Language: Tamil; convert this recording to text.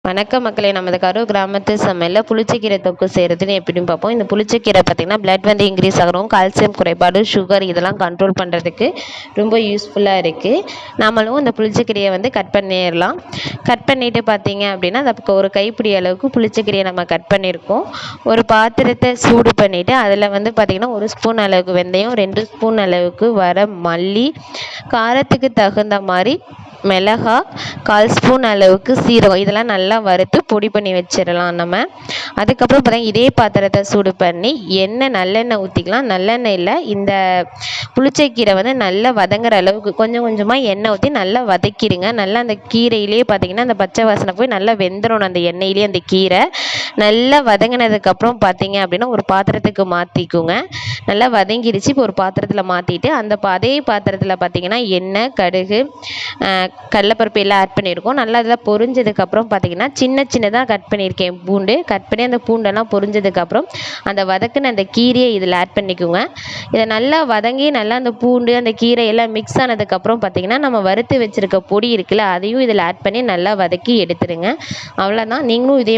வணக்கம் மக்களே, நமது கரூர் கிராமத்து சமையலில் புளிச்சக்கீரை தொக்கு செய்கிறதுன்னு எப்படின்னு பார்ப்போம். இந்த புளிச்சக்கீரை பார்த்திங்கன்னா பிளட் வந்து இன்க்ரீஸ் ஆகிறோம், கால்சியம் குறைபாடு, சுகர் இதெல்லாம் கண்ட்ரோல் பண்ணுறதுக்கு ரொம்ப யூஸ்ஃபுல்லாக இருக்குது. நம்மளும் இந்த புளிச்சக்கீரையை வந்து கட் பண்ணிடலாம். கட் பண்ணிவிட்டு பார்த்திங்க அப்படின்னா அதுக்கு ஒரு கைப்பிடி அளவுக்கு புளிச்சக்கீரையை நம்ம கட் பண்ணியிருக்கோம். ஒரு பாத்திரத்தை சூடு பண்ணிவிட்டு அதில் வந்து பார்த்திங்கன்னா 1 ஸ்பூன் அளவுக்கு வெந்தயம், 2 ஸ்பூன் அளவுக்கு வர மல்லி, காரத்துக்கு தகுந்த மாதிரி மிளகா, 1/4 ஸ்பூன் அளவுக்கு சீரகம் இதெல்லாம் நல்லா வறுத்து பொடி பண்ணி வச்சிடலாம் நம்ம. அதுக்கப்புறம் பார்த்தீங்கன்னா இதே பாத்திரத்தை சூடு பண்ணி நல்லெண்ணெய் ஊற்றிக்கலாம். நல்லெண்ணெய் இல்லை, இந்த புளிச்சக்கீரை வந்து நல்லா வதங்குற அளவுக்கு கொஞ்சம் கொஞ்சமாக எண்ணெய் ஊற்றி நல்லா வதக்கிடுங்க. நல்லா அந்த கீரையிலே பார்த்தீங்கன்னா அந்த பச்சை வாசனை போய் நல்லா வெந்துடணும். அந்த எண்ணெயிலே அந்த கீரை நல்லா வதங்கினதுக்கப்புறம் பார்த்தீங்க அப்படின்னா ஒரு பாத்திரத்துக்கு மாற்றிக்குங்க. நல்லா வதங்கிடுச்சு. இப்போ ஒரு பாத்திரத்தில் மாற்றிட்டு அதே பாத்திரத்தில் பார்த்தீங்கன்னா எண்ணெய், கடுகு, கடலைப்பருப்பு எல்லாம் ஆட் பண்ணியிருக்கோம். நல்லா அதெல்லாம் பொரிஞ்சதுக்கப்புறம் பார்த்தீங்கன்னா சின்னதாக கட் பண்ணியிருக்கேன் பூண்டு. கட் பண்ணி அந்த பூண்டெல்லாம் பொரிஞ்சதுக்கப்புறம் அந்த வதக்குன அந்த கீரையை இதில் ஆட் பண்ணிக்கோங்க. இதை நல்லா வதங்கி நல்லா அந்த பூண்டு அந்த கீரை எல்லாம் மிக்ஸ் ஆனதுக்கப்புறம் பார்த்தீங்கன்னா நம்ம வறுத்து வச்சுருக்க பொடி இருக்குல்ல, அதையும் இதில் ஆட் பண்ணி நல்லா வதக்கி எடுத்துருங்க. அவ்வளோதான். நீங்களும் இதே